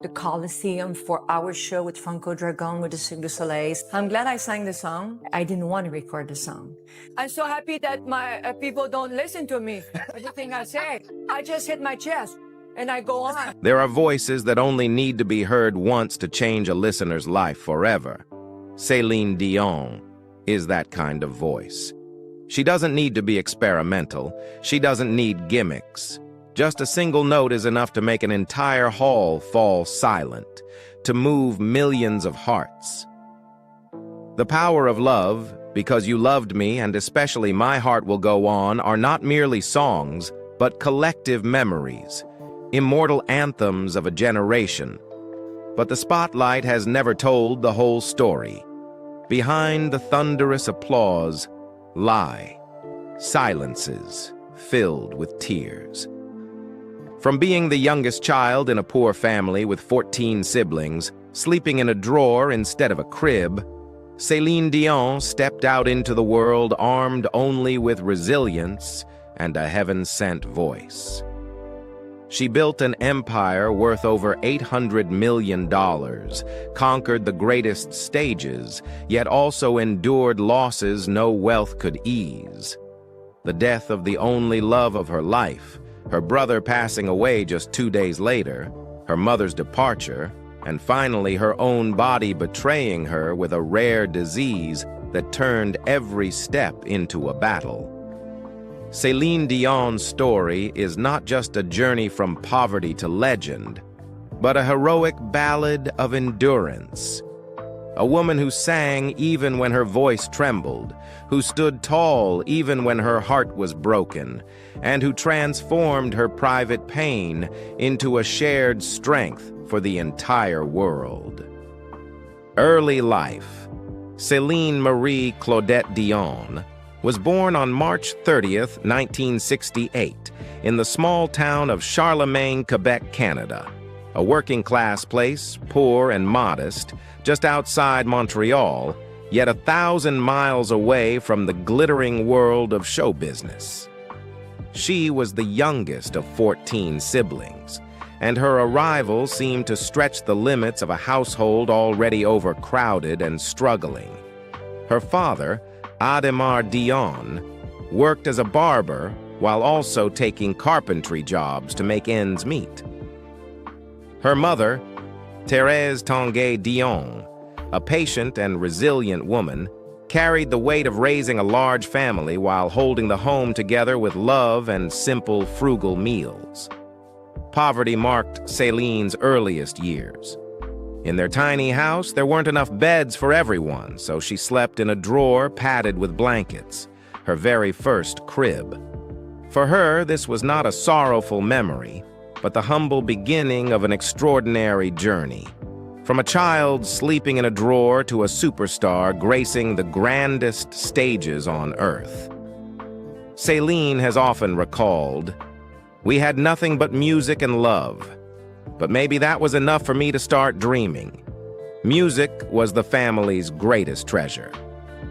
the Coliseum for our show with Franco Dragon with the Cirque du Soleil. I'm glad I sang the song. I didn't want to record the song. I'm so happy that my people don't listen to me. Everything I say, I just hit my chest and I go on. There are voices that only need to be heard once to change a listener's life forever. Céline Dion is that kind of voice. She doesn't need to be experimental. She doesn't need gimmicks. Just a single note is enough to make an entire hall fall silent, to move millions of hearts. The power of love, because you loved me and especially my heart will go on, are not merely songs, but collective memories, immortal anthems of a generation. But the spotlight has never told the whole story. Behind the thunderous applause lie silences filled with tears. From being the youngest child in a poor family with 14 siblings, sleeping in a drawer instead of a crib, Céline Dion stepped out into the world armed only with resilience and a heaven-sent voice. She built an empire worth over $800 million, conquered the greatest stages, yet also endured losses no wealth could ease. The death of the only love of her life, her brother passing away just 2 days later, her mother's departure, and finally her own body betraying her with a rare disease that turned every step into a battle. Céline Dion's story is not just a journey from poverty to legend, but a heroic ballad of endurance. A woman who sang even when her voice trembled, who stood tall even when her heart was broken, and who transformed her private pain into a shared strength for the entire world. Early life. Céline Marie Claudette Dion was born on March 30th, 1968, in the small town of Charlemagne, Quebec, Canada, a working-class place, poor and modest, just outside Montreal, yet 1,000 miles away from the glittering world of show business. She was the youngest of 14 siblings, and her arrival seemed to stretch the limits of a household already overcrowded and struggling. Her father, Ademar Dion, worked as a barber while also taking carpentry jobs to make ends meet. Her mother, Thérèse Tanguay Dion, a patient and resilient woman, carried the weight of raising a large family while holding the home together with love and simple, frugal meals. Poverty marked Céline's earliest years. In their tiny house, there weren't enough beds for everyone, so she slept in a drawer padded with blankets, her very first crib. For her, this was not a sorrowful memory, but the humble beginning of an extraordinary journey. From a child sleeping in a drawer to a superstar gracing the grandest stages on earth. Céline has often recalled, "We had nothing but music and love. But maybe that was enough for me to start dreaming." Music was the family's greatest treasure.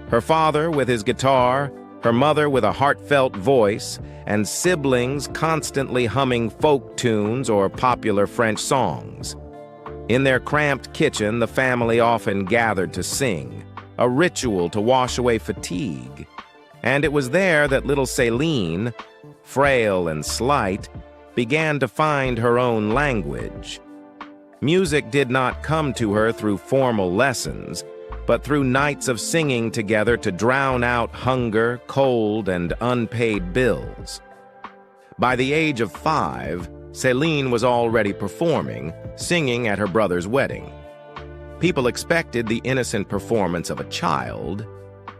Her father with his guitar, her mother with a heartfelt voice, and siblings constantly humming folk tunes or popular French songs. In their cramped kitchen, the family often gathered to sing, a ritual to wash away fatigue. And it was there that little Céline, frail and slight, began to find her own language. Music did not come to her through formal lessons, but through nights of singing together to drown out hunger, cold, and unpaid bills. By the age of 5, Céline was already performing, singing at her brother's wedding. People expected the innocent performance of a child,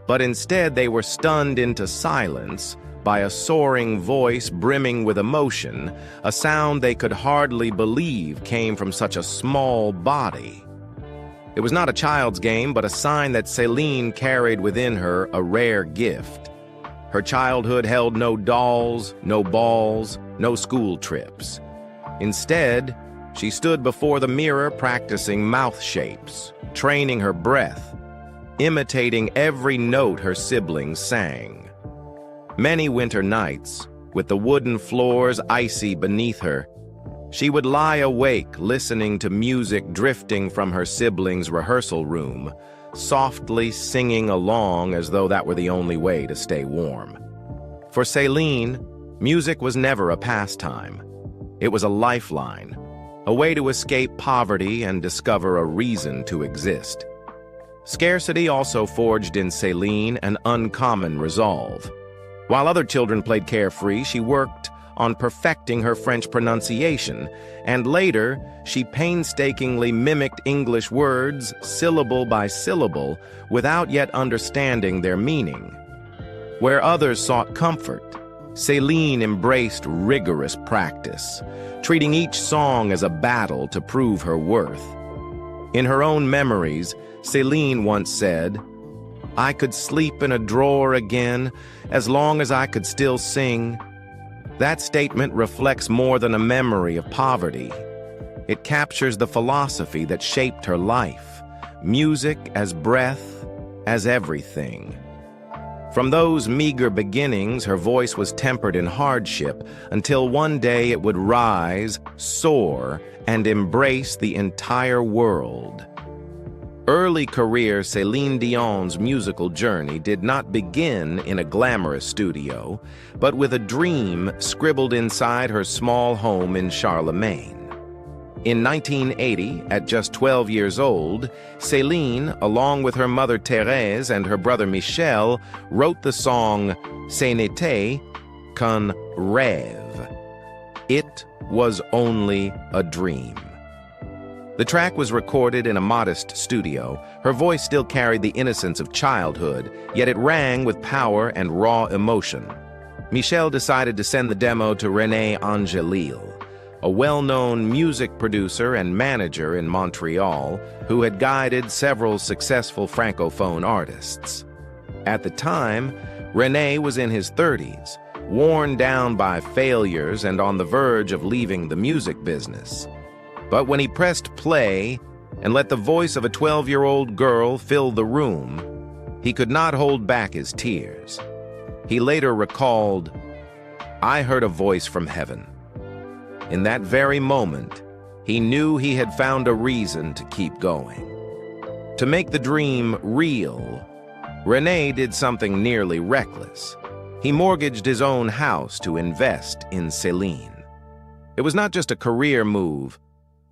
but instead they were stunned into silence by a soaring voice brimming with emotion, a sound they could hardly believe came from such a small body. It was not a child's game, but a sign that Céline carried within her a rare gift. Her childhood held no dolls, no balls, no school trips. Instead, she stood before the mirror practicing mouth shapes, training her breath, imitating every note her siblings sang. Many winter nights, with the wooden floors icy beneath her, She would lie awake listening to music drifting from her siblings' rehearsal room, softly singing along as though that were the only way to stay warm. For Céline, music was never a pastime. It was a lifeline, a way to escape poverty and discover a reason to exist. Scarcity also forged in Céline an uncommon resolve. While other children played carefree, she worked on perfecting her French pronunciation, and later she painstakingly mimicked English words syllable by syllable without yet understanding their meaning. Where others sought comfort, Céline embraced rigorous practice, treating each song as a battle to prove her worth. In her own memories, Céline once said, "I could sleep in a drawer again as long as I could still sing." That statement reflects more than a memory of poverty. It captures the philosophy that shaped her life, music as breath, as everything. From those meager beginnings, her voice was tempered in hardship until one day it would rise, soar, and embrace the entire world. Early career Céline Dion's musical journey did not begin in a glamorous studio, but with a dream scribbled inside her small home in Charlemagne. In 1980, at just 12 years old, Céline, along with her mother Thérèse and her brother Michel, wrote the song Ce n'était qu'un rêve. It was only a dream. The track was recorded in a modest studio. Her voice still carried the innocence of childhood, yet it rang with power and raw emotion. Michel decided to send the demo to René Angélil, a well-known music producer and manager in Montreal who had guided several successful francophone artists. At the time, René was in his 30s, worn down by failures and on the verge of leaving the music business. But when he pressed play and let the voice of a 12-year-old girl fill the room, he could not hold back his tears. He later recalled, "I heard a voice from heaven. In that very moment, he knew he had found a reason to keep going." To make the dream real, René did something nearly reckless. He mortgaged his own house to invest in Céline. It was not just a career move,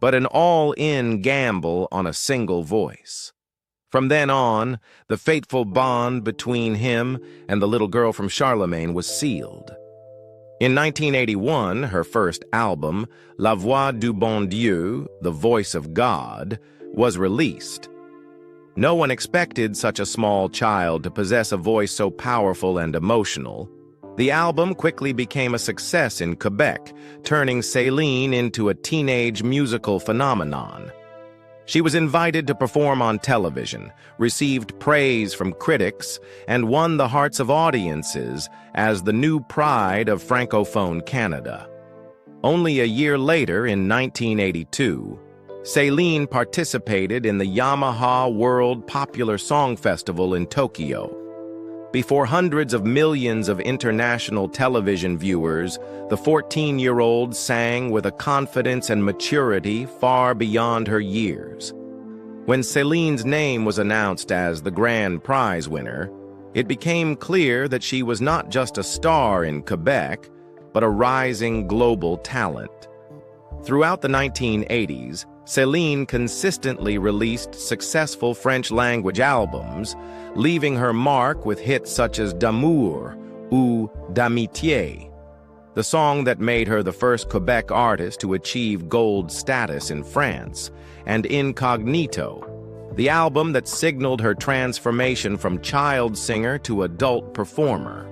but an all-in gamble on a single voice. From then on, the fateful bond between him and the little girl from Charlemagne was sealed. In 1981, her first album, La Voix du Bon Dieu, The Voice of God, was released. No one expected such a small child to possess a voice so powerful and emotional. The album quickly became a success in Quebec, turning Céline into a teenage musical phenomenon. She was invited to perform on television, received praise from critics, and won the hearts of audiences as the new pride of Francophone Canada. Only a year later, in 1982, Céline participated in the Yamaha World Popular Song Festival in Tokyo. Before hundreds of millions of international television viewers, the 14-year-old sang with a confidence and maturity far beyond her years. When Céline's name was announced as the grand prize winner, it became clear that she was not just a star in Quebec, but a rising global talent. Throughout the 1980s, Céline consistently released successful French-language albums, leaving her mark with hits such as D'amour ou D'amitié, the song that made her the first Quebec artist to achieve gold status in France, and Incognito, the album that signaled her transformation from child singer to adult performer.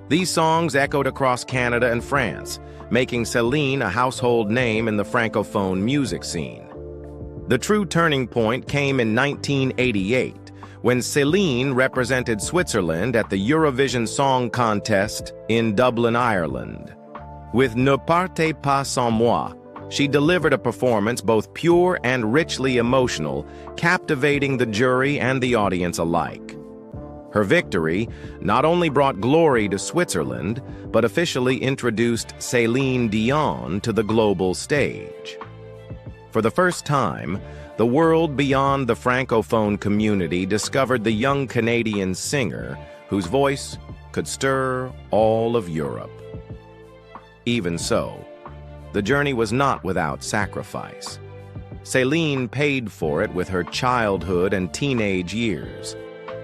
These songs echoed across Canada and France, making Céline a household name in the Francophone music scene. The true turning point came in 1988, when Céline represented Switzerland at the Eurovision Song Contest in Dublin, Ireland. With Ne partez pas sans moi, she delivered a performance both pure and richly emotional, captivating the jury and the audience alike. Her victory not only brought glory to Switzerland, but officially introduced Céline Dion to the global stage. For the first time, the world beyond the Francophone community discovered the young Canadian singer whose voice could stir all of Europe. Even so, the journey was not without sacrifice. Céline paid for it with her childhood and teenage years.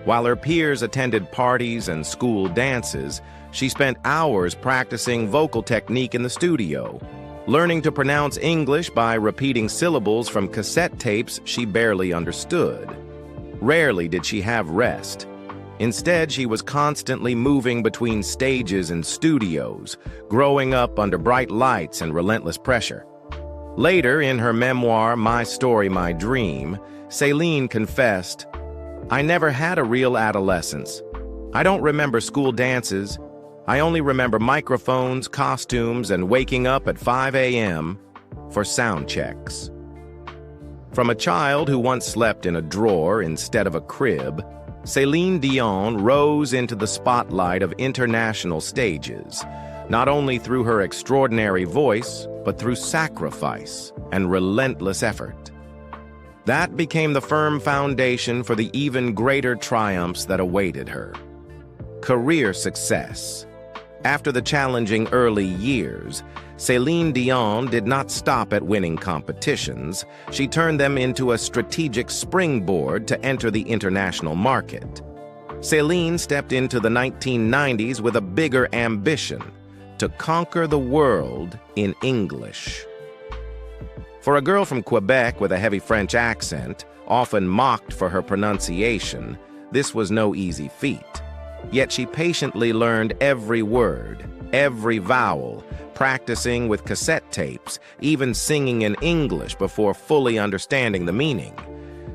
While her peers attended parties and school dances, she spent hours practicing vocal technique in the studio, learning to pronounce English by repeating syllables from cassette tapes she barely understood. Rarely did she have rest. Instead, she was constantly moving between stages and studios, growing up under bright lights and relentless pressure. Later, in her memoir, My Story, My Dream, Céline confessed, "I never had a real adolescence. I don't remember school dances. I only remember microphones, costumes, and waking up at 5 a.m. for sound checks." From a child who once slept in a drawer instead of a crib, Céline Dion rose into the spotlight of international stages, not only through her extraordinary voice, but through sacrifice and relentless effort. That became the firm foundation for the even greater triumphs that awaited her. Career success. After the challenging early years, Céline Dion did not stop at winning competitions. She turned them into a strategic springboard to enter the international market. Céline stepped into the 1990s with a bigger ambition: to conquer the world in English. For a girl from Quebec with a heavy French accent, often mocked for her pronunciation, this was no easy feat. Yet she patiently learned every word, every vowel, practicing with cassette tapes, even singing in English before fully understanding the meaning.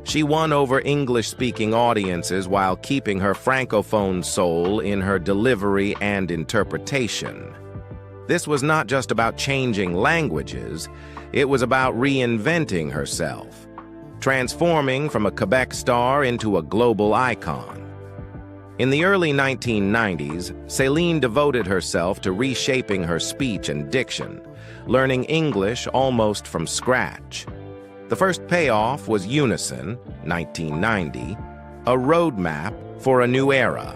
She won over English-speaking audiences while keeping her Francophone soul in her delivery and interpretation. This was not just about changing languages, it was about reinventing herself, transforming from a Quebec star into a global icon. In the early 1990s, Céline devoted herself to reshaping her speech and diction, learning English almost from scratch. The first payoff was Unison, 1990, a roadmap for a new era.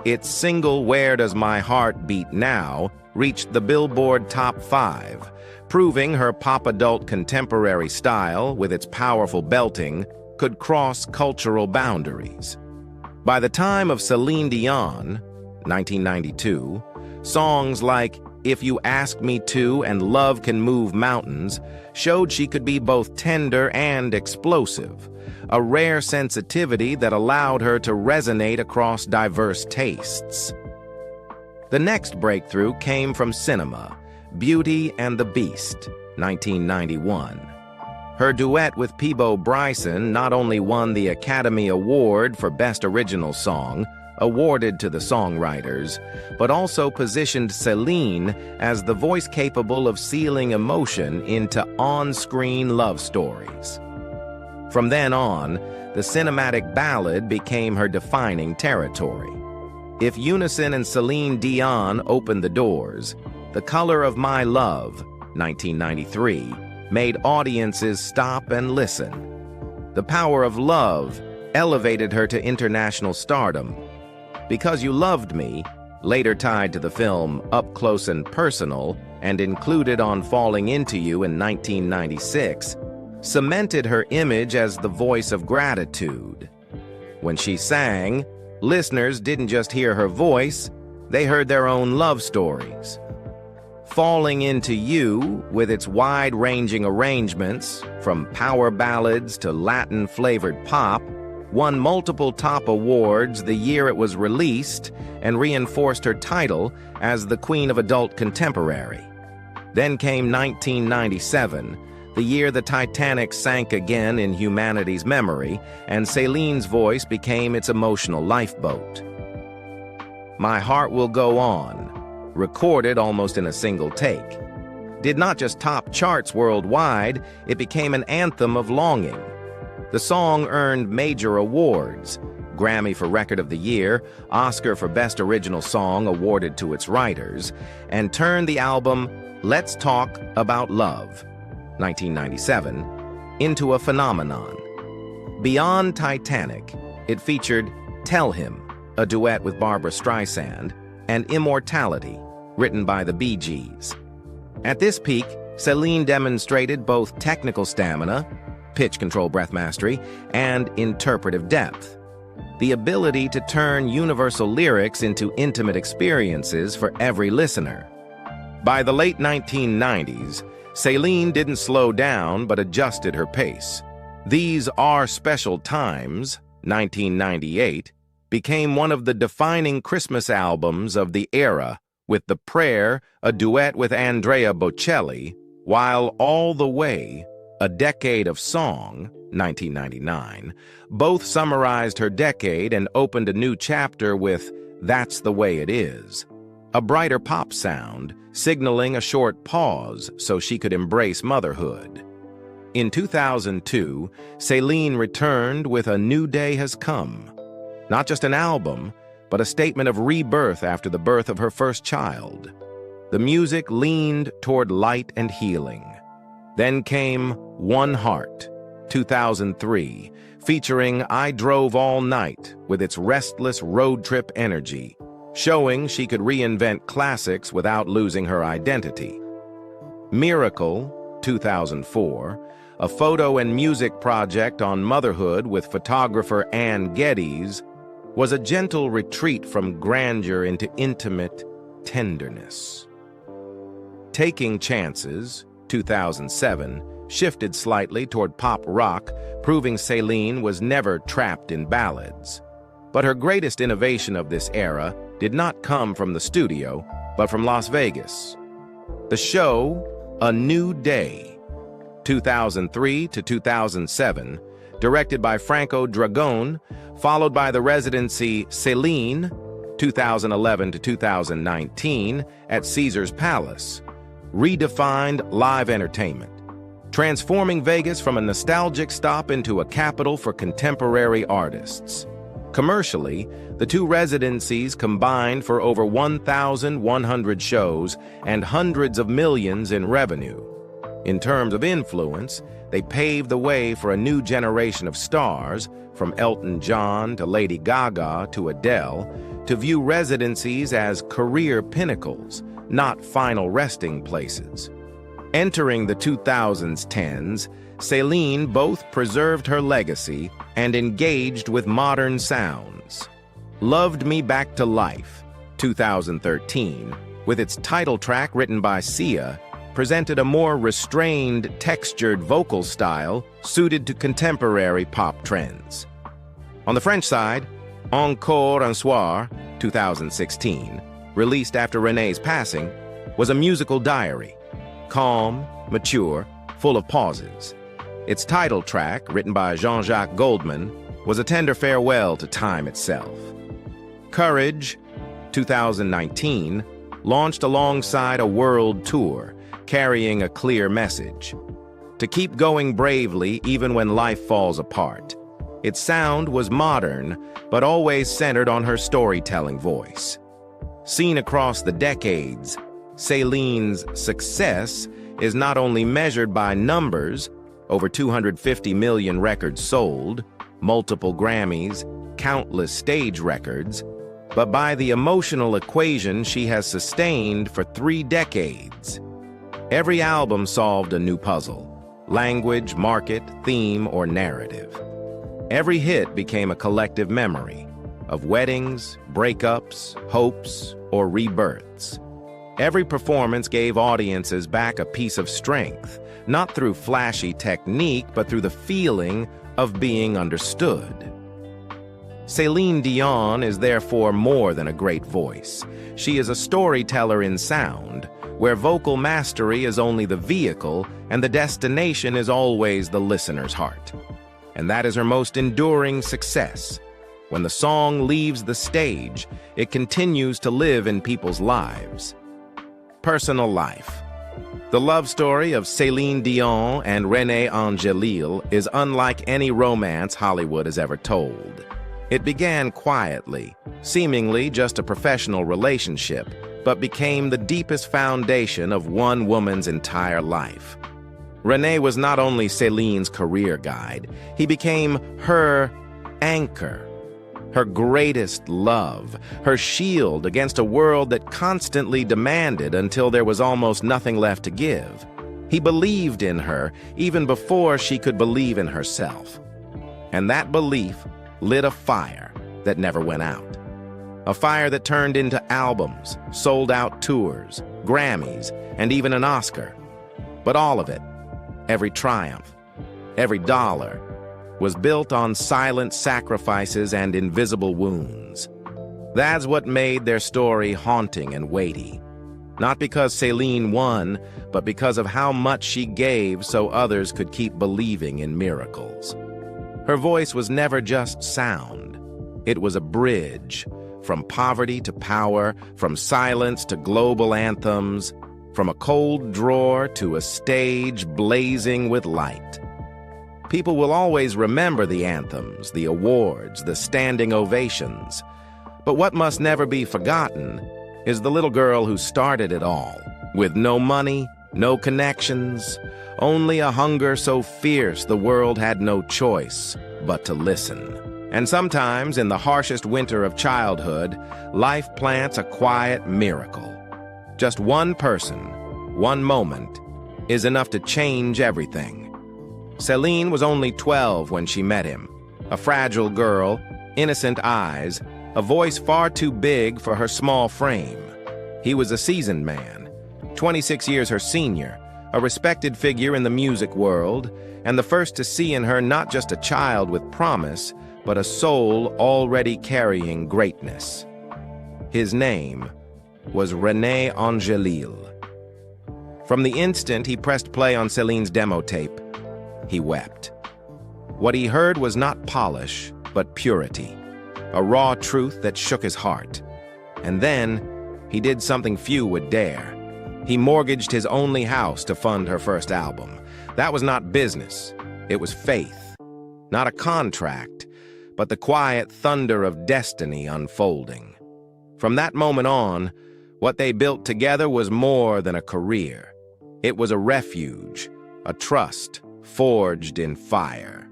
Its single Where Does My Heart Beat Now reached the Billboard Top 5, proving her pop-adult contemporary style, with its powerful belting, could cross cultural boundaries. By the time of Céline Dion, 1992, songs like If You Ask Me To and Love Can Move Mountains showed she could be both tender and explosive, a rare sensitivity that allowed her to resonate across diverse tastes. The next breakthrough came from cinema, Beauty and the Beast, 1991. Her duet with Peabo Bryson not only won the Academy Award for Best Original Song, awarded to the songwriters, but also positioned Céline as the voice capable of sealing emotion into on-screen love stories. From then on, the cinematic ballad became her defining territory. If Unison and Céline Dion opened the doors, The Color of My Love, 1993, made audiences stop and listen. The Power of Love elevated her to international stardom. Because You Loved Me, later tied to the film Up Close and Personal and included on Falling Into You in 1996, cemented her image as the voice of gratitude. When she sang, listeners didn't just hear her voice, they heard their own love stories. Falling Into You, with its wide-ranging arrangements, from power ballads to Latin-flavored pop, won multiple top awards the year it was released and reinforced her title as the Queen of Adult Contemporary. Then came 1997, the year the Titanic sank again in humanity's memory, and Céline's voice became its emotional lifeboat. My Heart Will Go On, recorded almost in a single take, did not just top charts worldwide, it became an anthem of longing. The song earned major awards, Grammy for Record of the Year, Oscar for Best Original Song awarded to its writers, and turned the album Let's Talk About Love, 1997, into a phenomenon. Beyond Titanic, it featured Tell Him, a duet with Barbra Streisand, and Immortality, written by the Bee Gees. At this peak, Céline demonstrated both technical stamina, pitch control, breath mastery, and interpretive depth. The ability to turn universal lyrics into intimate experiences for every listener. By the late 1990s, Céline didn't slow down but adjusted her pace. These Are Special Times, 1998, became one of the defining Christmas albums of the era, with The Prayer, a duet with Andrea Bocelli, while All the Way, A Decade of Song, 1999, both summarized her decade and opened a new chapter with That's the Way It Is, a brighter pop sound, signaling a short pause so she could embrace motherhood. In 2002, Céline returned with A New Day Has Come. Not just an album, but a statement of rebirth after the birth of her first child. The music leaned toward light and healing. Then came One Heart, 2003, featuring I Drove All Night with its restless road trip energy, showing she could reinvent classics without losing her identity. Miracle, 2004, a photo and music project on motherhood with photographer Ann Geddes, was a gentle retreat from grandeur into intimate tenderness. Taking Chances, 2007, shifted slightly toward pop rock, proving Céline was never trapped in ballads. But her greatest innovation of this era did not come from the studio, but from Las Vegas. The show, A New Day, 2003 to 2007, directed by Franco Dragone, followed by the residency Céline, 2011 to 2019, at Caesar's Palace, redefined live entertainment, transforming Vegas from a nostalgic stop into a capital for contemporary artists. Commercially, the two residencies combined for over 1,100 shows and hundreds of millions in revenue. In terms of influence, they paved the way for a new generation of stars, from Elton John to Lady Gaga to Adele, to view residencies as career pinnacles, not final resting places. Entering the 2010s, Céline both preserved her legacy and engaged with modern sounds. Loved Me Back to Life, 2013, with its title track written by Sia, presented a more restrained, textured vocal style suited to contemporary pop trends. On the French side, Encore un soir, 2016, released after René's passing, was a musical diary, calm, mature, full of pauses. Its title track, written by Jean-Jacques Goldman, was a tender farewell to time itself. Courage, 2019, launched alongside a world tour, carrying a clear message: to keep going bravely even when life falls apart. Its sound was modern, but always centered on her storytelling voice. Seen across the decades, Céline's success is not only measured by numbers, over 250 million records sold, multiple Grammys, countless stage records, but by the emotional equation she has sustained for 3 decades. Every album solved a new puzzle: language, market, theme, or narrative. Every hit became a collective memory of weddings, breakups, hopes, or rebirths. Every performance gave audiences back a piece of strength, not through flashy technique, but through the feeling of being understood. Céline Dion is therefore more than a great voice. She is a storyteller in sound, where vocal mastery is only the vehicle and the destination is always the listener's heart. And that is her most enduring success. When the song leaves the stage, it continues to live in people's lives. Personal life. The love story of Céline Dion and René Angélil is unlike any romance Hollywood has ever told. It began quietly, seemingly just a professional relationship, but became the deepest foundation of one woman's entire life. Renee was not only Céline's career guide, he became her anchor, her greatest love, her shield against a world that constantly demanded until there was almost nothing left to give. He believed in her even before she could believe in herself. And that belief lit a fire that never went out. A fire that turned into albums, sold-out tours, Grammys, and even an Oscar. But all of it, every triumph, every dollar, was built on silent sacrifices and invisible wounds. That's what made their story haunting and weighty. Not because Céline won, but because of how much she gave so others could keep believing in miracles. Her voice was never just sound. It was a bridge, from poverty to power, from silence to global anthems, from a cold drawer to a stage blazing with light. People will always remember the anthems, the awards, the standing ovations. But what must never be forgotten is the little girl who started it all, with no money, no connections, only a hunger so fierce the world had no choice but to listen. And sometimes, in the harshest winter of childhood, life plants a quiet miracle. Just one person, one moment, is enough to change everything. Céline was only 12 when she met him. A fragile girl, innocent eyes, a voice far too big for her small frame. He was a seasoned man, 26 years her senior, a respected figure in the music world, and the first to see in her not just a child with promise, but a soul already carrying greatness. His name was René Angelil. From the instant he pressed play on Céline's demo tape, he wept. What he heard was not polish, but purity, a raw truth that shook his heart. And then, he did something few would dare. He mortgaged his only house to fund her first album. That was not business, it was faith. Not a contract, but the quiet thunder of destiny unfolding. From that moment on, what they built together was more than a career. It was a refuge, a trust, forged in fire.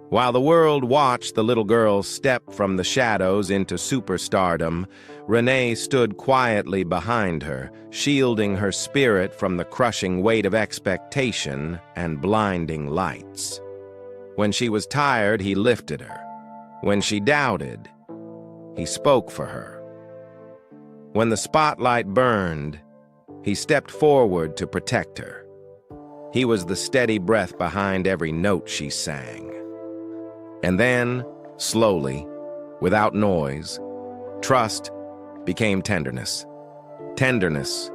While the world watched the little girl step from the shadows into superstardom, Renee stood quietly behind her, shielding her spirit from the crushing weight of expectation and blinding lights. When she was tired, he lifted her. When she doubted, he spoke for her. When the spotlight burned, he stepped forward to protect her. He was the steady breath behind every note she sang. And then, slowly, without noise, trust became tenderness. Tenderness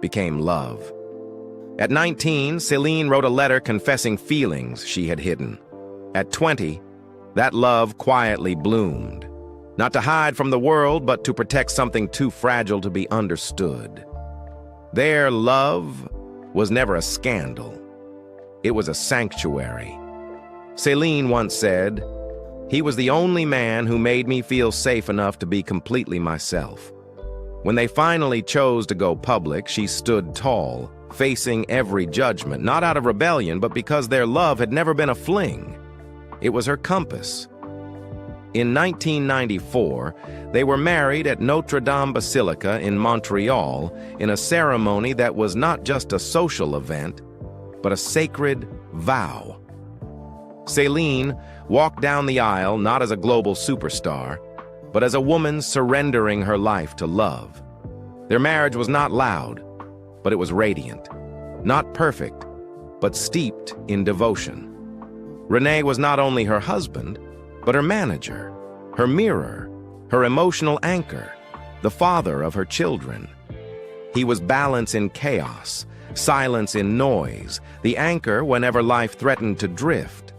became love. At 19, Céline wrote a letter confessing feelings she had hidden. At 20, that love quietly bloomed, not to hide from the world, but to protect something too fragile to be understood. Their love was never a scandal. It was a sanctuary. Céline once said, "He was the only man who made me feel safe enough to be completely myself." When they finally chose to go public, she stood tall, facing every judgment, not out of rebellion, but because their love had never been a fling. It was her compass. In 1994, they were married at Notre Dame Basilica in Montreal in a ceremony that was not just a social event, but a sacred vow. Céline walked down the aisle not as a global superstar, but as a woman surrendering her life to love. Their marriage was not loud, but it was radiant. Not perfect, but steeped in devotion. René was not only her husband, but her manager, her mirror, her emotional anchor, the father of her children. He was balance in chaos, silence in noise, the anchor whenever life threatened to drift.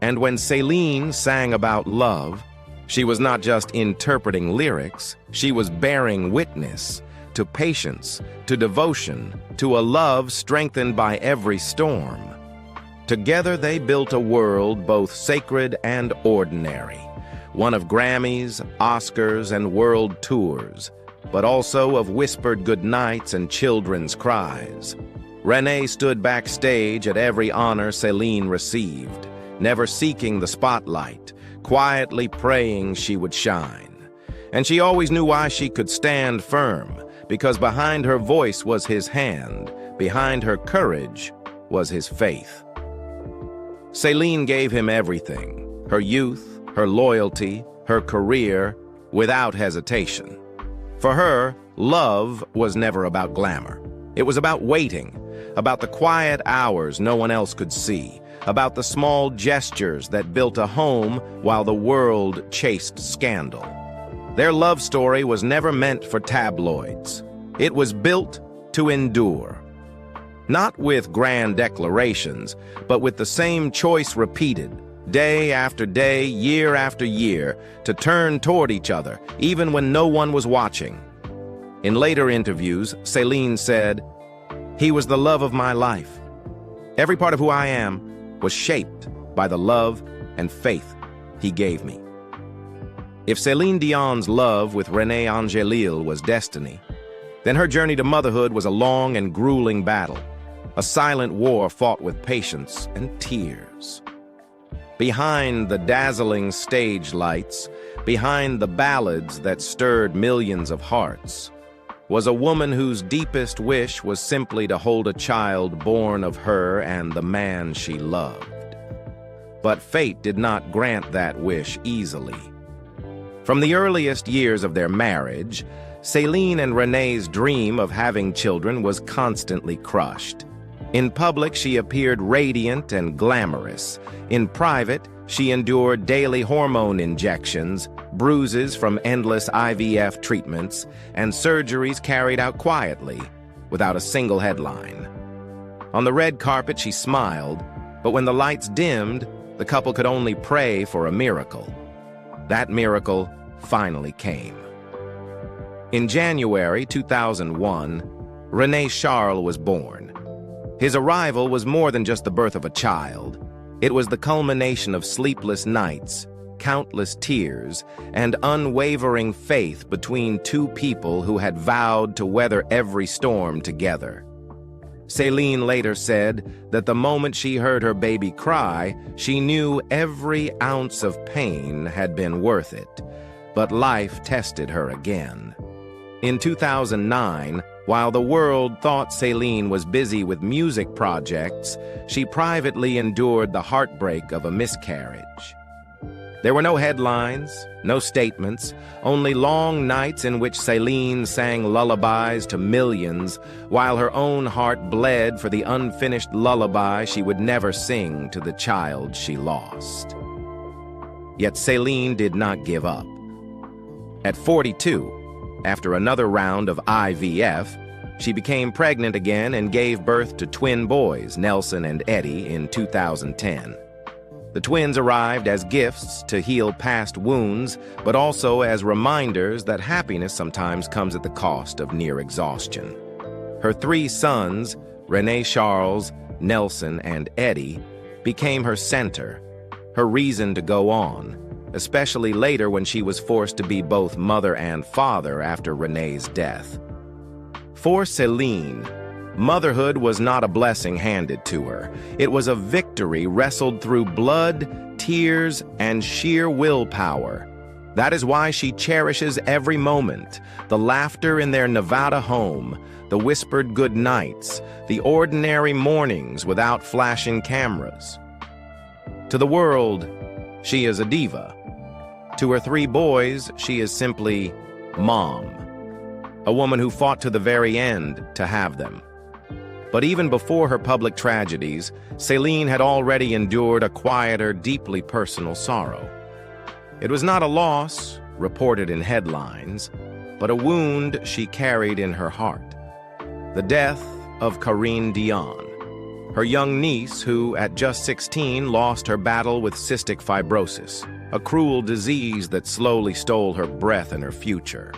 And when Céline sang about love, she was not just interpreting lyrics, she was bearing witness to patience, to devotion, to a love strengthened by every storm. Together they built a world both sacred and ordinary, one of Grammys, Oscars, and world tours, but also of whispered goodnights and children's cries. Renee stood backstage at every honor Céline received, never seeking the spotlight, quietly praying she would shine. And she always knew why she could stand firm, because behind her voice was his hand, behind her courage was his faith. Céline gave him everything, her youth, her loyalty, her career, without hesitation. For her, love was never about glamour. It was about waiting, about the quiet hours no one else could see, about the small gestures that built a home while the world chased scandal. Their love story was never meant for tabloids. It was built to endure. Not with grand declarations, but with the same choice repeated, day after day, year after year, to turn toward each other, even when no one was watching. In later interviews, Céline said, "He was the love of my life. Every part of who I am was shaped by the love and faith he gave me." If Céline Dion's love with René Angélil was destiny, then her journey to motherhood was a long and grueling battle, a silent war fought with patience and tears. Behind the dazzling stage lights, behind the ballads that stirred millions of hearts, was a woman whose deepest wish was simply to hold a child born of her and the man she loved. But fate did not grant that wish easily. From the earliest years of their marriage, Céline and René's dream of having children was constantly crushed. In public, she appeared radiant and glamorous. In private, she endured daily hormone injections, bruises from endless IVF treatments, and surgeries carried out quietly, without a single headline. On the red carpet, she smiled, but when the lights dimmed, the couple could only pray for a miracle. That miracle finally came. In January 2001, René Charles was born. His arrival was more than just the birth of a child. It was the culmination of sleepless nights, countless tears, and unwavering faith between two people who had vowed to weather every storm together. Céline later said that the moment she heard her baby cry, she knew every ounce of pain had been worth it. But life tested her again. In 2009, while the world thought Céline was busy with music projects, she privately endured the heartbreak of a miscarriage. There were no headlines, no statements, only long nights in which Céline sang lullabies to millions, while her own heart bled for the unfinished lullaby she would never sing to the child she lost. Yet Céline did not give up. At 42, after another round of IVF, she became pregnant again and gave birth to twin boys, Nelson and Eddie, in 2010. The twins arrived as gifts to heal past wounds, but also as reminders that happiness sometimes comes at the cost of near exhaustion. Her three sons, René Charles, Nelson, and Eddie, became her center, her reason to go on, especially later when she was forced to be both mother and father after René's death. For Céline, motherhood was not a blessing handed to her. It was a victory wrestled through blood, tears, and sheer willpower. That is why she cherishes every moment, the laughter in their Nevada home, the whispered good nights, the ordinary mornings without flashing cameras. To the world, she is a diva. To her three boys, she is simply Mom, a woman who fought to the very end to have them. But even before her public tragedies, Céline had already endured a quieter, deeply personal sorrow. It was not a loss, reported in headlines, but a wound she carried in her heart. The death of Céline Dion, her young niece who, at just 16, lost her battle with cystic fibrosis, a cruel disease that slowly stole her breath and her future.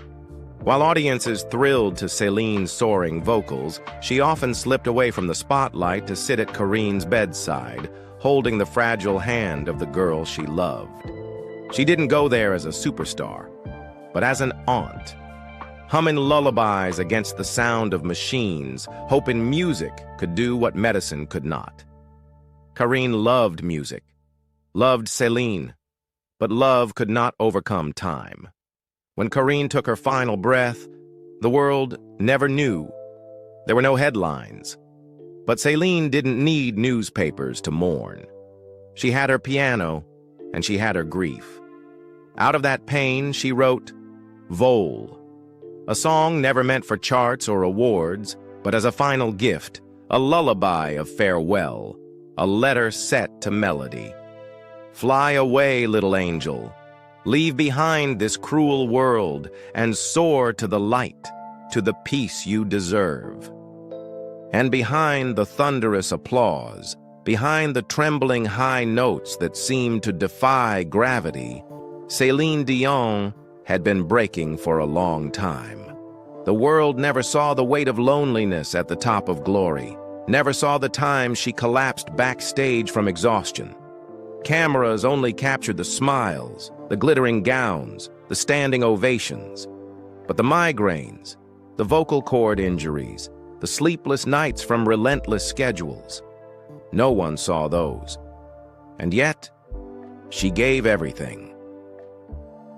While audiences thrilled to Céline's soaring vocals, she often slipped away from the spotlight to sit at Céline's bedside, holding the fragile hand of the girl she loved. She didn't go there as a superstar, but as an aunt, humming lullabies against the sound of machines, hoping music could do what medicine could not. Karine loved music, loved Céline, but love could not overcome time. When Karine took her final breath, the world never knew. There were no headlines. But Céline didn't need newspapers to mourn. She had her piano, and she had her grief. Out of that pain, she wrote Vol, a song never meant for charts or awards, but as a final gift, a lullaby of farewell, a letter set to melody. Fly away, little angel. Leave behind this cruel world and soar to the light, to the peace you deserve. And behind the thunderous applause, behind the trembling high notes that seemed to defy gravity, Céline Dion had been breaking for a long time. The world never saw the weight of loneliness at the top of glory, never saw the time she collapsed backstage from exhaustion. Cameras only captured the smiles, the glittering gowns, the standing ovations. But the migraines, the vocal cord injuries, the sleepless nights from relentless schedules, no one saw those. And yet, she gave everything.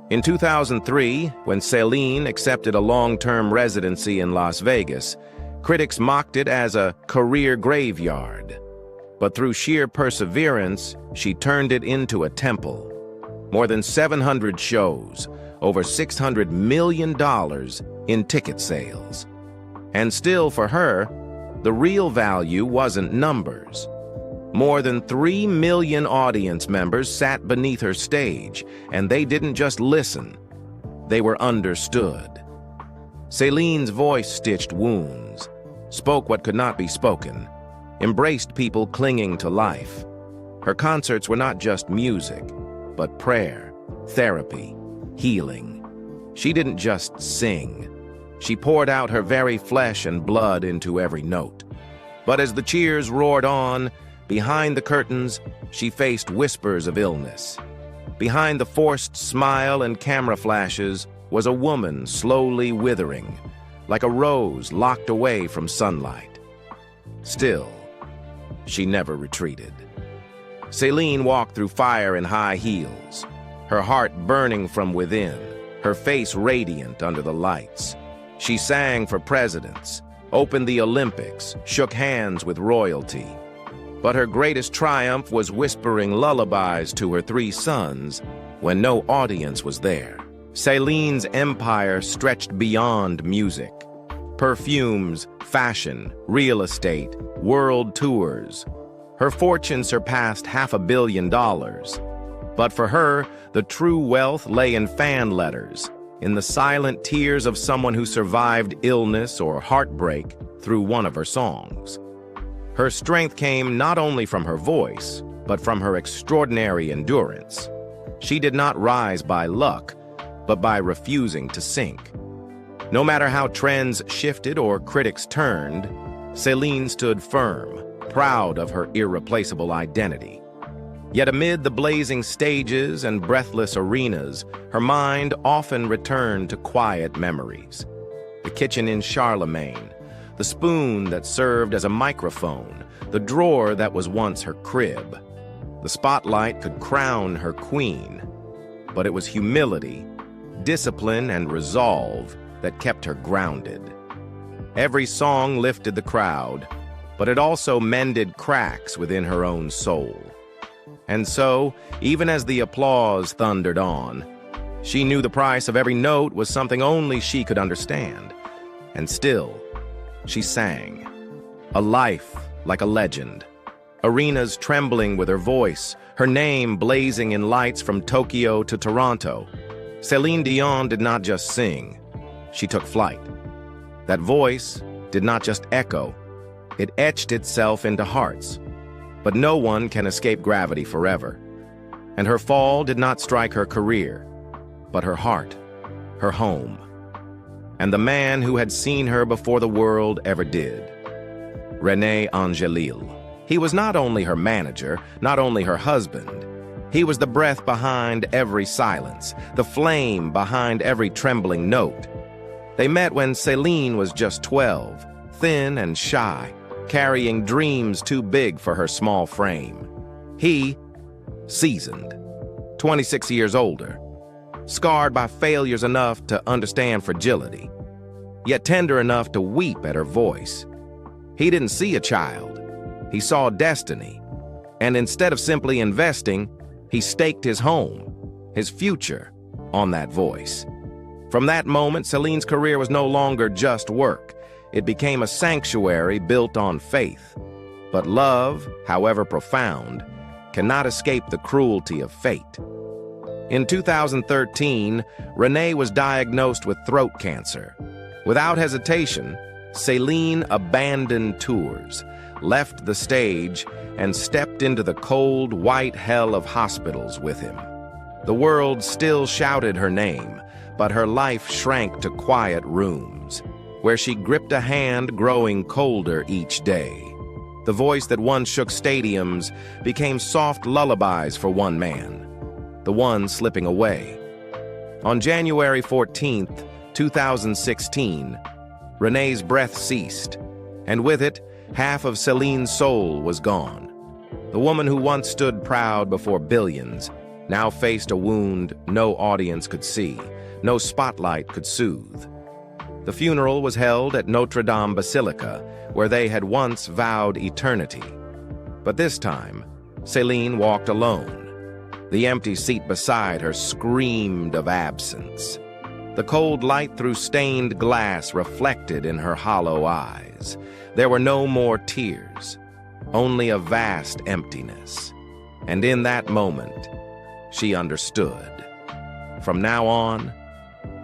In 2003, when Céline accepted a long-term residency in Las Vegas, critics mocked it as a career graveyard. But through sheer perseverance, she turned it into a temple. More than 700 shows, over $600 million in ticket sales. And still, for her, the real value wasn't numbers. More than 3 million audience members sat beneath her stage, and they didn't just listen, they were understood. Céline's voice stitched wounds, spoke what could not be spoken, embraced people clinging to life. Her concerts were not just music, but prayer, therapy, healing. She didn't just sing. She poured out her very flesh and blood into every note. But as the cheers roared on, behind the curtains, she faced whispers of illness. Behind the forced smile and camera flashes was a woman slowly withering, like a rose locked away from sunlight. Still, she never retreated. Céline walked through fire in high heels, her heart burning from within, her face radiant under the lights. She sang for presidents, opened the Olympics, shook hands with royalty. But her greatest triumph was whispering lullabies to her 3 sons when no audience was there. Céline's empire stretched beyond music. Perfumes, fashion, real estate, world tours. Her fortune surpassed $500 million. But for her, the true wealth lay in fan letters, in the silent tears of someone who survived illness or heartbreak through one of her songs. Her strength came not only from her voice, but from her extraordinary endurance. She did not rise by luck, but by refusing to sink. No matter how trends shifted or critics turned, Céline stood firm, proud of her irreplaceable identity. Yet amid the blazing stages and breathless arenas, her mind often returned to quiet memories. The kitchen in Charlemagne, the spoon that served as a microphone, the drawer that was once her crib. The spotlight could crown her queen, but it was humility, discipline, and resolve that kept her grounded. Every song lifted the crowd, but it also mended cracks within her own soul. And so, even as the applause thundered on, she knew the price of every note was something only she could understand. And still, she sang. A life like a legend. Arenas trembling with her voice, her name blazing in lights from Tokyo to Toronto. Céline Dion did not just sing, she took flight. That voice did not just echo, it etched itself into hearts. But no one can escape gravity forever. And her fall did not strike her career, but her heart, her home, and the man who had seen her before the world ever did. René Angelil. He was not only her manager, not only her husband, He was the breath behind every silence, the flame behind every trembling note. They met when Céline was just 12, thin and shy, carrying dreams too big for her small frame. He, seasoned, 26 years older, scarred by failures enough to understand fragility, yet tender enough to weep at her voice. He didn't see a child, he saw destiny, and instead of simply investing, he staked his home, his future, on that voice. From that moment, Céline's career was no longer just work. It became a sanctuary built on faith. But love, however profound, cannot escape the cruelty of fate. In 2013, Renee was diagnosed with throat cancer. Without hesitation, Céline abandoned tours, left the stage, and stepped into the cold, white hell of hospitals with him. The world still shouted her name, but her life shrank to quiet rooms, where she gripped a hand growing colder each day. The voice that once shook stadiums became soft lullabies for one man, the one slipping away. On January 14th, 2016, Renee's breath ceased, and with it, half of Céline's soul was gone. The woman who once stood proud before billions now faced a wound no audience could see, no spotlight could soothe. The funeral was held at Notre Dame Basilica, where they had once vowed eternity. But this time, Céline walked alone. The empty seat beside her screamed of absence. The cold light through stained glass reflected in her hollow eyes. There were no more tears, only a vast emptiness. And in that moment, she understood. From now on,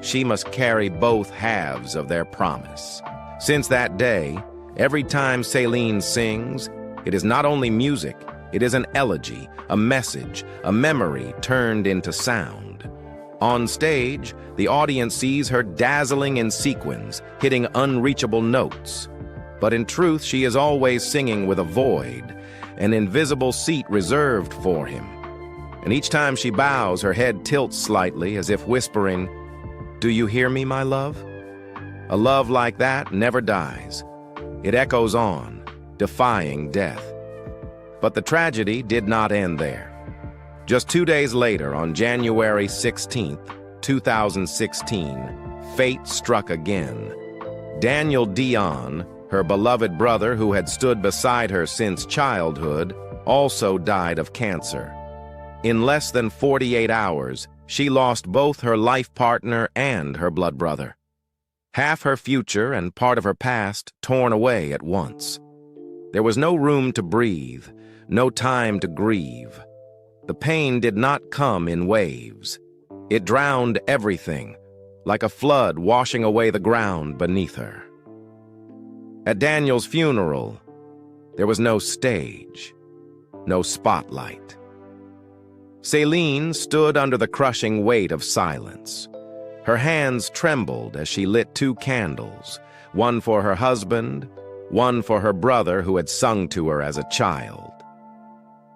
she must carry both halves of their promise. Since that day, every time Céline sings, it is not only music, it is an elegy, a message, a memory turned into sound. On stage, the audience sees her dazzling in sequins, hitting unreachable notes. But in truth, she is always singing with a void, an invisible seat reserved for him. And each time she bows, her head tilts slightly as if whispering, "Do you hear me, my love?" A love like that never dies. It echoes on, defying death. But the tragedy did not end there. Just 2 days later, on January 16th, 2016, fate struck again. Dion, her beloved brother who had stood beside her since childhood, also died of cancer. In less than 48 hours, she lost both her life partner and her blood brother. Half her future and part of her past torn away at once. There was no room to breathe, no time to grieve. The pain did not come in waves. It drowned everything, like a flood washing away the ground beneath her. At Daniel's funeral, there was no stage, no spotlight. Céline stood under the crushing weight of silence. Her hands trembled as she lit 2 candles, one for her husband, one for her brother who had sung to her as a child.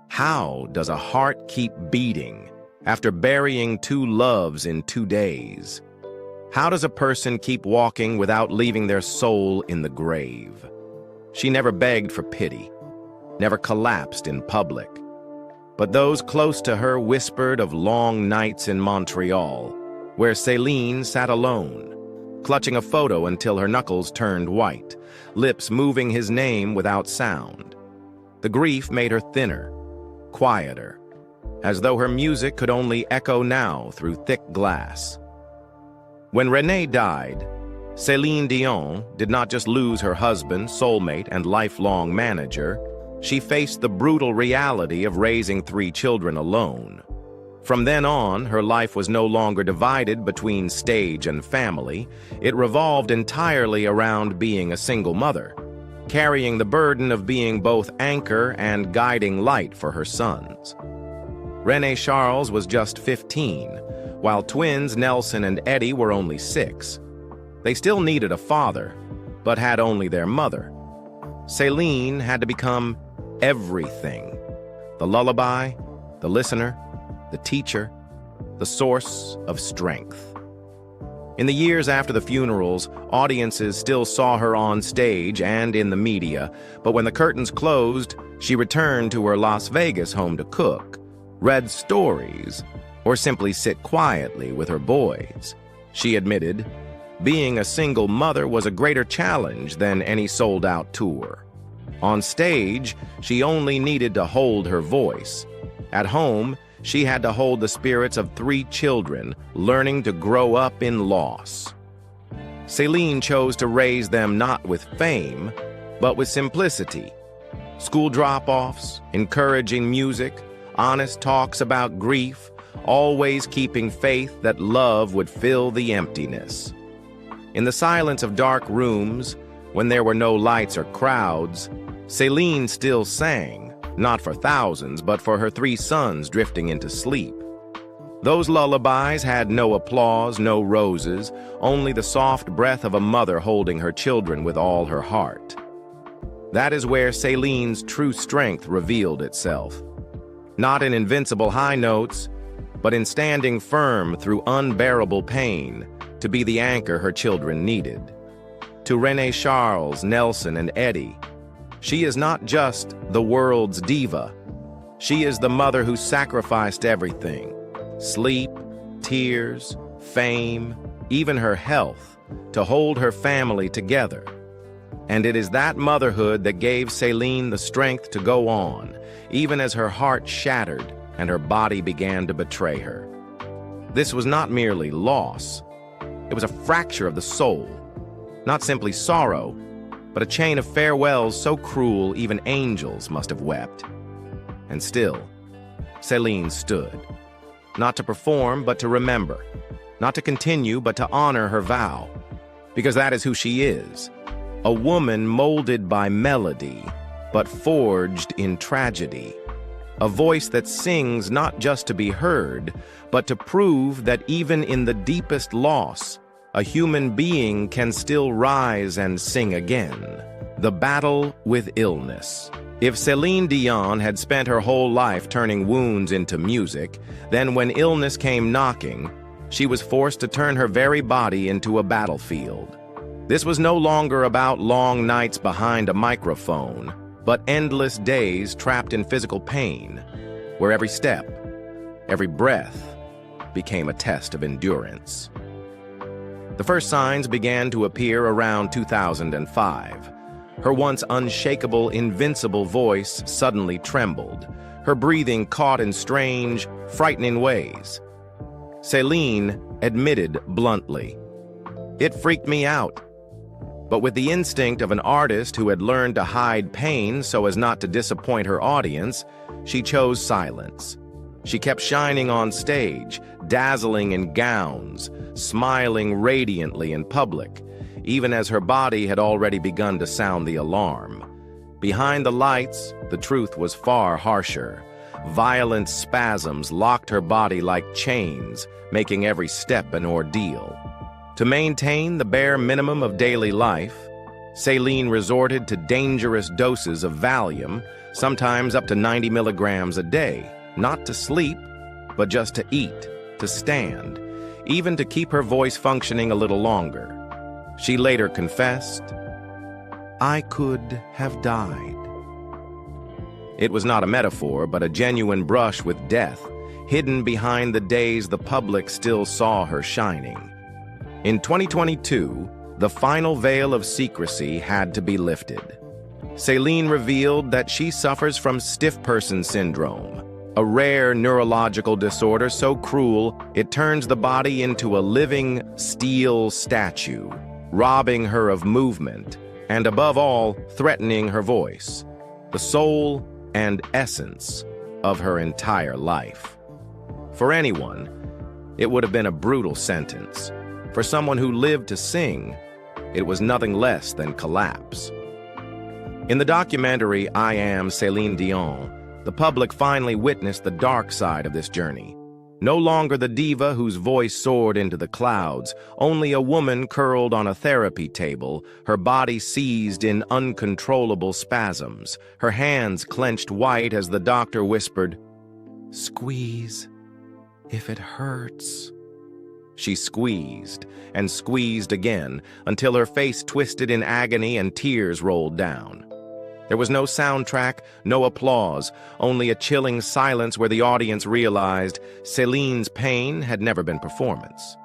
How does a heart keep beating after burying 2 loves in 2 days? How does a person keep walking without leaving their soul in the grave? She never begged for pity, never collapsed in public. But those close to her whispered of long nights in Montreal, where Céline sat alone, clutching a photo until her knuckles turned white, lips moving his name without sound. The grief made her thinner, quieter, as though her music could only echo now through thick glass. When Renee died, Céline Dion did not just lose her husband, soulmate, and lifelong manager. She faced the brutal reality of raising 3 children alone. From then on, her life was no longer divided between stage and family. It revolved entirely around being a single mother, carrying the burden of being both anchor and guiding light for her sons. Renee Charles was just 15, while twins Nelson and Eddie were only 6. They still needed a father, but had only their mother. Céline had to become everything: the lullaby, the listener, the teacher, the source of strength. In the years after the funerals, audiences still saw her on stage and in the media, but when the curtains closed, she returned to her Las Vegas home to cook, read stories, or simply sit quietly with her boys. She admitted, being a single mother was a greater challenge than any sold-out tour. On stage, she only needed to hold her voice. At home, she had to hold the spirits of 3 children, learning to grow up in loss. Céline chose to raise them not with fame, but with simplicity. School drop-offs, encouraging music, honest talks about grief, always keeping faith that love would fill the emptiness. In the silence of dark rooms, when there were no lights or crowds, Céline still sang, not for thousands, but for her 3 sons drifting into sleep. Those lullabies had no applause, no roses, only the soft breath of a mother holding her children with all her heart. That is where Céline's true strength revealed itself. Not in invincible high notes, but in standing firm through unbearable pain to be the anchor her children needed. To René Charles, Nelson, and Eddie, she is not just the world's diva. She is the mother who sacrificed everything: sleep, tears, fame, even her health, to hold her family together. And it is that motherhood that gave Céline the strength to go on, even as her heart shattered and her body began to betray her. This was not merely loss. It was a fracture of the soul, not simply sorrow, but a chain of farewells so cruel even angels must have wept. And still, Céline stood, not to perform, but to remember, not to continue, but to honor her vow, because that is who she is, a woman molded by melody, but forged in tragedy, a voice that sings not just to be heard, but to prove that even in the deepest loss, a human being can still rise and sing again. The battle with illness. If Céline Dion had spent her whole life turning wounds into music, then when illness came knocking, she was forced to turn her very body into a battlefield. This was no longer about long nights behind a microphone, but endless days trapped in physical pain, where every step, every breath, became a test of endurance. The first signs began to appear around 2005. Her once unshakable, invincible voice suddenly trembled. Her breathing caught in strange, frightening ways. Céline admitted bluntly, "It freaked me out." But with the instinct of an artist who had learned to hide pain so as not to disappoint her audience, she chose silence. She kept shining on stage, dazzling in gowns, smiling radiantly in public, even as her body had already begun to sound the alarm. Behind the lights, the truth was far harsher. Violent spasms locked her body like chains, making every step an ordeal. To maintain the bare minimum of daily life, Céline resorted to dangerous doses of Valium, sometimes up to 90 milligrams a day, not to sleep, but just to eat, to stand, even to keep her voice functioning a little longer. She later confessed, "I could have died." It was not a metaphor, but a genuine brush with death, hidden behind the days the public still saw her shining. In 2022, the final veil of secrecy had to be lifted. Céline revealed that she suffers from stiff person syndrome, a rare neurological disorder so cruel it turns the body into a living steel statue, robbing her of movement, and above all, threatening her voice, the soul and essence of her entire life. For anyone, it would have been a brutal sentence. For someone who lived to sing, it was nothing less than collapse. In the documentary I Am Céline Dion, the public finally witnessed the dark side of this journey. No longer the diva whose voice soared into the clouds, only a woman curled on a therapy table, her body seized in uncontrollable spasms, her hands clenched white as the doctor whispered, "Squeeze, if it hurts? She squeezed and squeezed again until her face twisted in agony and tears rolled down. There was no soundtrack, no applause, only a chilling silence where the audience realized Céline's pain had never been performance.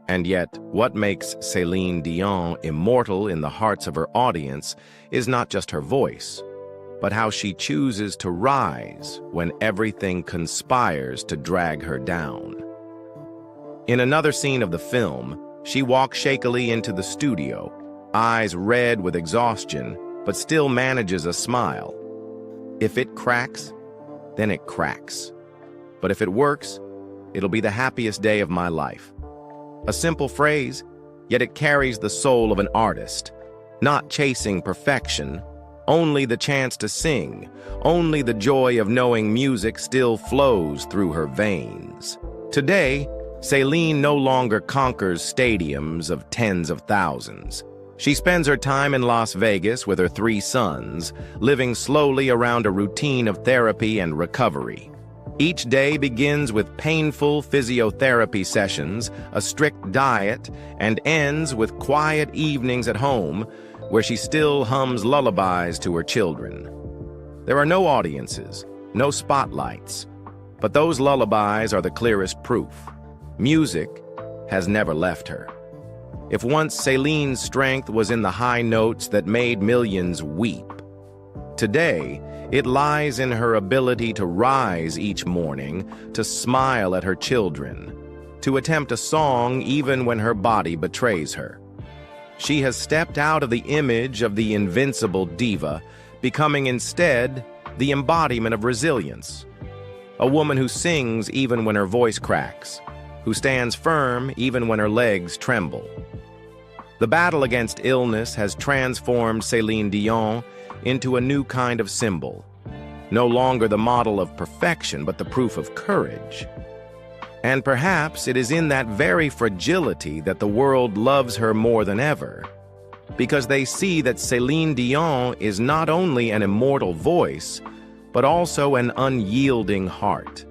And yet, what makes Céline Dion immortal in the hearts of her audience is not just her voice, but how she chooses to rise when everything conspires to drag her down. In another scene of the film, she walks shakily into the studio, eyes red with exhaustion, but still manages a smile. If it cracks, then it cracks. But if it works, it'll be the happiest day of my life. A simple phrase, yet it carries the soul of an artist, not chasing perfection, only the chance to sing, only the joy of knowing music still flows through her veins. Today, Céline no longer conquers stadiums of tens of thousands. She spends her time in Las Vegas with her 3 sons, living slowly around a routine of therapy and recovery. Each day begins with painful physiotherapy sessions, a strict diet, and ends with quiet evenings at home where she still hums lullabies to her children. There are no audiences, no spotlights, but those lullabies are the clearest proof. Music has never left her. If once Céline's strength was in the high notes that made millions weep, today it lies in her ability to rise each morning, to smile at her children, to attempt a song even when her body betrays her. She has stepped out of the image of the invincible diva, becoming instead the embodiment of resilience. A woman who sings even when her voice cracks, who stands firm even when her legs tremble. The battle against illness has transformed Céline Dion into a new kind of symbol, no longer the model of perfection, but the proof of courage. And perhaps it is in that very fragility that the world loves her more than ever, because they see that Céline Dion is not only an immortal voice, but also an unyielding heart.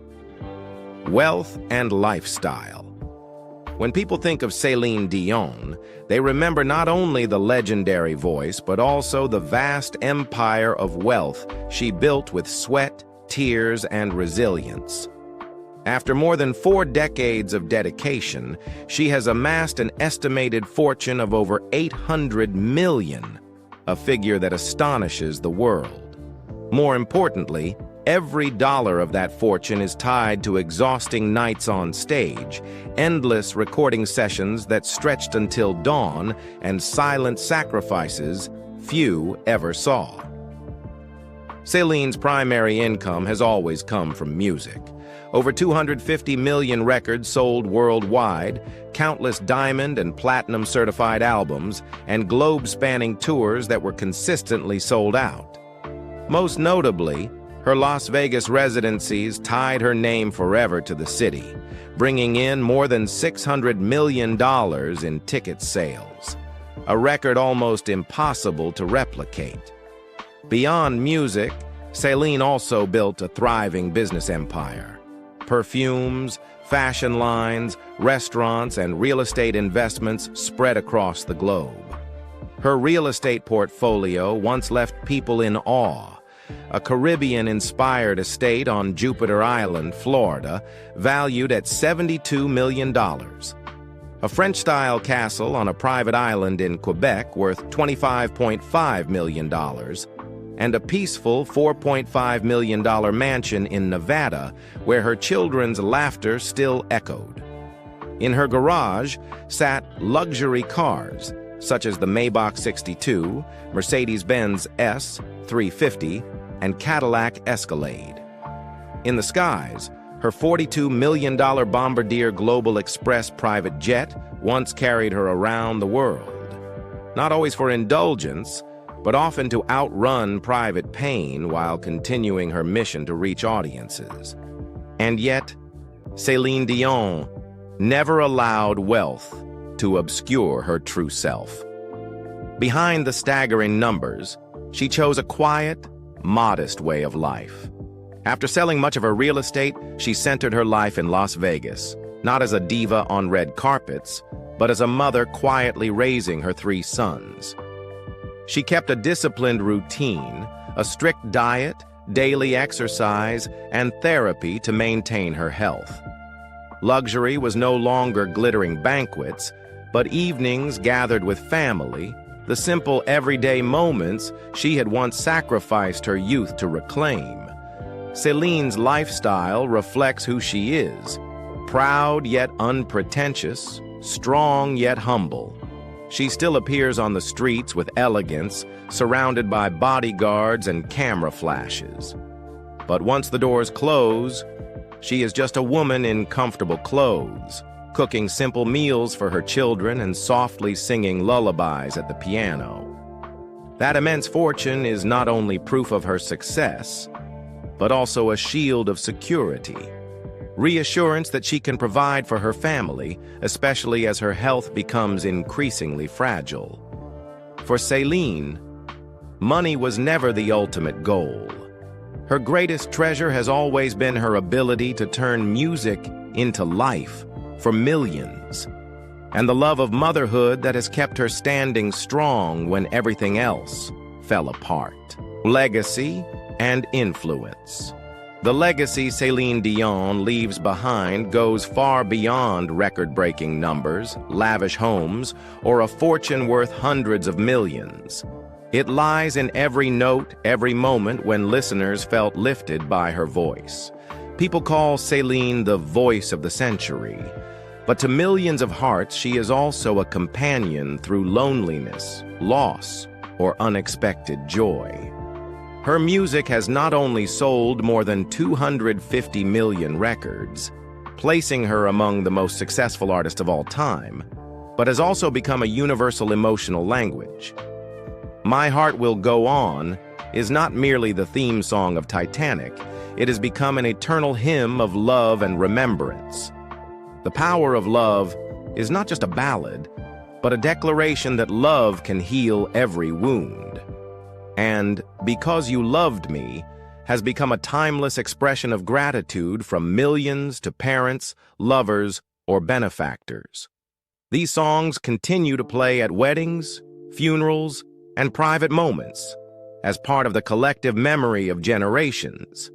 Wealth and lifestyle. When people think of Céline Dion, they remember not only the legendary voice, but also the vast empire of wealth she built with sweat, tears, and resilience. After more than 4 decades of dedication, she has amassed an estimated fortune of over 800 million, a figure that astonishes the world. More importantly, every dollar of that fortune is tied to exhausting nights on stage, endless recording sessions that stretched until dawn, and silent sacrifices few ever saw. Céline's primary income has always come from music. Over 250 million records sold worldwide, countless diamond and platinum certified albums, and globe-spanning tours that were consistently sold out. Most notably, her Las Vegas residencies tied her name forever to the city, bringing in more than $600 million in ticket sales, a record almost impossible to replicate. Beyond music, Céline also built a thriving business empire. Perfumes, fashion lines, restaurants, and real estate investments spread across the globe. Her real estate portfolio once left people in awe. A Caribbean-inspired estate on Jupiter Island, Florida, valued at $72 million. A French-style castle on a private island in Quebec worth $25.5 million, and a peaceful $4.5 million mansion in Nevada where her children's laughter still echoed. In her garage sat luxury cars, such as the Maybach 62, Mercedes-Benz S350, and Cadillac Escalade. In the skies, her $42 million Bombardier Global Express private jet once carried her around the world, not always for indulgence, but often to outrun private pain while continuing her mission to reach audiences. And yet, Céline Dion never allowed wealth to obscure her true self. Behind the staggering numbers, she chose a quiet, modest way of life. After selling much of her real estate, she centered her life in Las Vegas, not as a diva on red carpets, but as a mother quietly raising her 3 sons. She kept a disciplined routine, a strict diet, daily exercise, and therapy to maintain her health. Luxury was no longer glittering banquets, but evenings gathered with family, the simple everyday moments she had once sacrificed her youth to reclaim. Céline's lifestyle reflects who she is, proud yet unpretentious, strong yet humble. She still appears on the streets with elegance, surrounded by bodyguards and camera flashes. But once the doors close, she is just a woman in comfortable clothes, cooking simple meals for her children and softly singing lullabies at the piano. That immense fortune is not only proof of her success, but also a shield of security, reassurance that she can provide for her family, especially as her health becomes increasingly fragile. For Céline, money was never the ultimate goal. Her greatest treasure has always been her ability to turn music into life for millions, and the love of motherhood that has kept her standing strong when everything else fell apart. Legacy and influence. The legacy Céline Dion leaves behind goes far beyond record-breaking numbers, lavish homes, or a fortune worth hundreds of millions. It lies in every note, every moment when listeners felt lifted by her voice. People call Céline the voice of the century, but to millions of hearts, she is also a companion through loneliness, loss, or unexpected joy. Her music has not only sold more than 250 million records, placing her among the most successful artists of all time, but has also become a universal emotional language. My Heart Will Go On is not merely the theme song of Titanic, it has become an eternal hymn of love and remembrance. The power of love is not just a ballad, but a declaration that love can heal every wound. And Because You Loved Me has become a timeless expression of gratitude from millions to parents, lovers, or benefactors. These songs continue to play at weddings, funerals, and private moments as part of the collective memory of generations.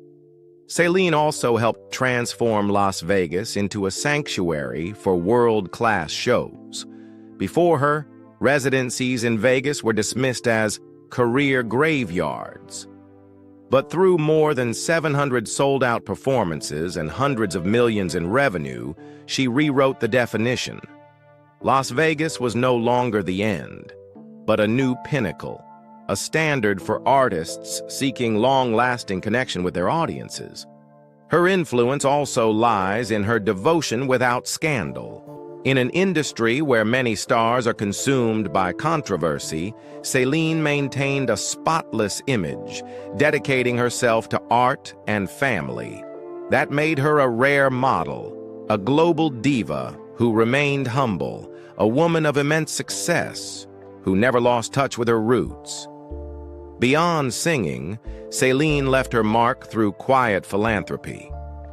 Céline also helped transform Las Vegas into a sanctuary for world-class shows. Before her, residencies in Vegas were dismissed as career graveyards. But through more than 700 sold-out performances and hundreds of millions in revenue, she rewrote the definition. Las Vegas was no longer the end, but a new pinnacle, a standard for artists seeking long-lasting connection with their audiences. Her influence also lies in her devotion without scandal. In an industry where many stars are consumed by controversy, Céline maintained a spotless image, dedicating herself to art and family. That made her a rare model, a global diva who remained humble, a woman of immense success, who never lost touch with her roots. Beyond singing, Céline left her mark through quiet philanthropy.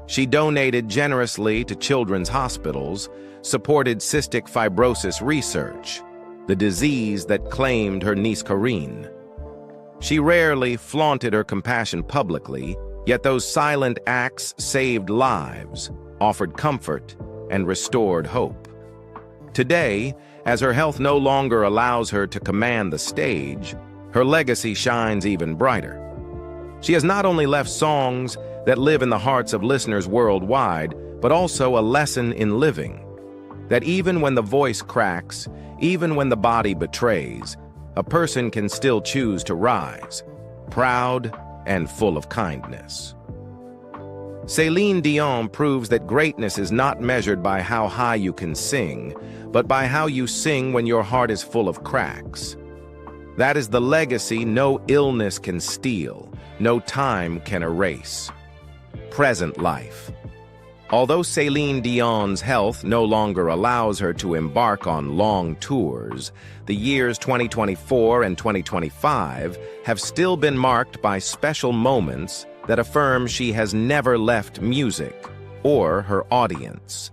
She donated generously to children's hospitals, supported cystic fibrosis research, the disease that claimed her niece Corinne. She rarely flaunted her compassion publicly, yet those silent acts saved lives, offered comfort, and restored hope. Today, as her health no longer allows her to command the stage, her legacy shines even brighter. She has not only left songs that live in the hearts of listeners worldwide, but also a lesson in living. That even when the voice cracks, even when the body betrays, a person can still choose to rise, proud and full of kindness. Céline Dion proves that greatness is not measured by how high you can sing, but by how you sing when your heart is full of cracks. That is the legacy no illness can steal, no time can erase. Present life. Although Céline Dion's health no longer allows her to embark on long tours, the years 2024 and 2025 have still been marked by special moments that affirms she has never left music or her audience.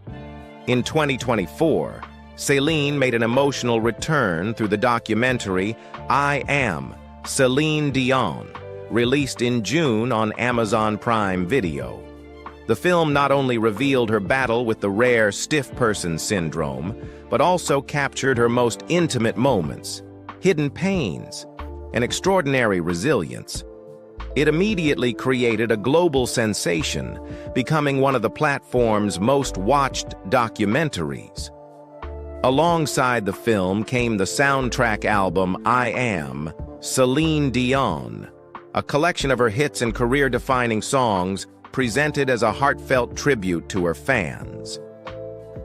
In 2024, Céline made an emotional return through the documentary I Am, Céline Dion, released in June on Amazon Prime Video. The film not only revealed her battle with the rare stiff person syndrome, but also captured her most intimate moments, hidden pains, and extraordinary resilience. It immediately created a global sensation, becoming one of the platform's most watched documentaries. Alongside the film came the soundtrack album I Am, Céline Dion, a collection of her hits and career-defining songs presented as a heartfelt tribute to her fans.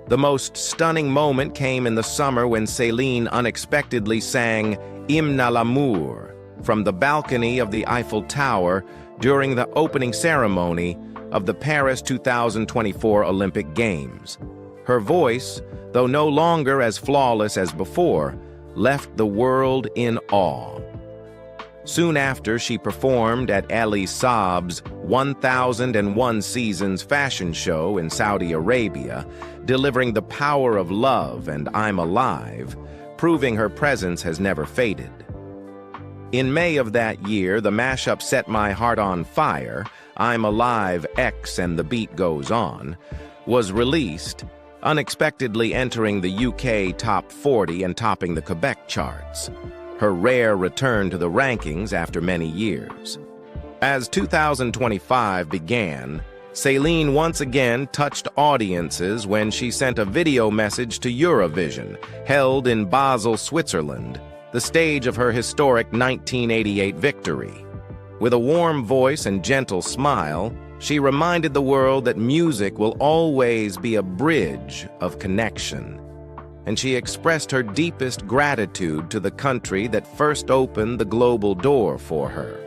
The most stunning moment came in the summer when Céline unexpectedly sang Hymne à l'amour from the balcony of the Eiffel Tower during the opening ceremony of the Paris 2024 Olympic Games. Her voice, though no longer as flawless as before, left the world in awe. Soon after, she performed at Ali Saab's 1001 Seasons fashion show in Saudi Arabia, delivering The Power of Love and I'm Alive, proving her presence has never faded. In May of that year, the mashup Set My Heart on Fire, I'm Alive X and The Beat Goes On, was released, unexpectedly entering the UK Top 40 and topping the Quebec charts, her rare return to the rankings after many years. As 2025 began, Céline once again touched audiences when she sent a video message to Eurovision, held in Basel, Switzerland, the stage of her historic 1988 victory. With a warm voice and gentle smile, she reminded the world that music will always be a bridge of connection, and she expressed her deepest gratitude to the country that first opened the global door for her.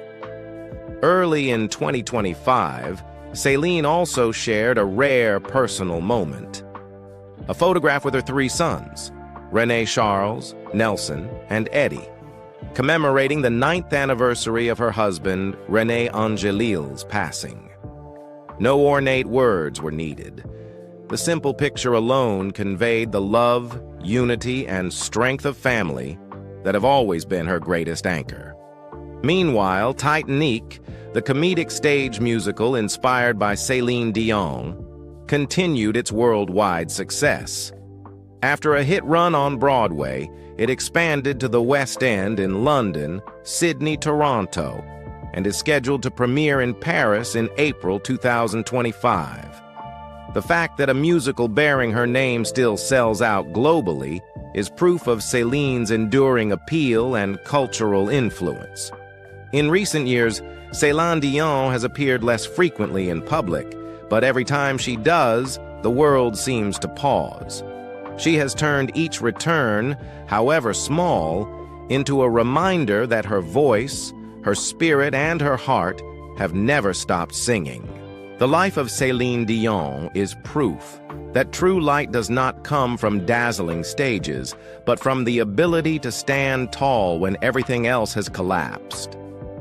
Early in 2025, Céline also shared a rare personal moment. A photograph with her three sons, René Charles, Nelson, and Eddie, commemorating the 9th anniversary of her husband, René Angélil's passing. No ornate words were needed. The simple picture alone conveyed the love, unity, and strength of family that have always been her greatest anchor. Meanwhile, Titanic, the comedic stage musical inspired by Céline Dion, continued its worldwide success. After a hit run on Broadway, it expanded to the West End in London, Sydney, Toronto, and is scheduled to premiere in Paris in April 2025. The fact that a musical bearing her name still sells out globally is proof of Céline's enduring appeal and cultural influence. In recent years, Céline Dion has appeared less frequently in public, but every time she does, the world seems to pause. She has turned each return, however small, into a reminder that her voice, her spirit, and her heart have never stopped singing. The life of Céline Dion is proof that true light does not come from dazzling stages, but from the ability to stand tall when everything else has collapsed.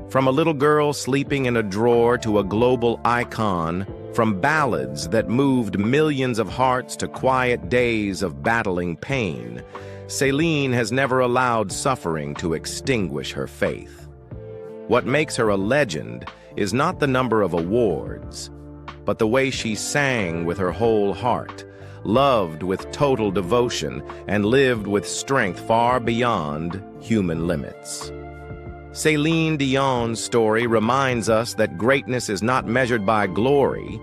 From a little girl sleeping in a drawer to a global icon, from ballads that moved millions of hearts to quiet days of battling pain, Céline has never allowed suffering to extinguish her faith. What makes her a legend is not the number of awards, but the way she sang with her whole heart, loved with total devotion, and lived with strength far beyond human limits. Céline Dion's story reminds us that greatness is not measured by glory,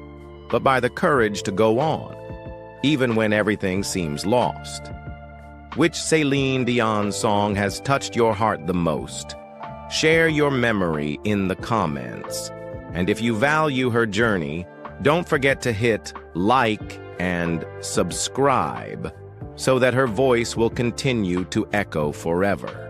but by the courage to go on, even when everything seems lost. Which Céline Dion song has touched your heart the most? Share your memory in the comments. And if you value her journey, don't forget to hit like and subscribe so that her voice will continue to echo forever.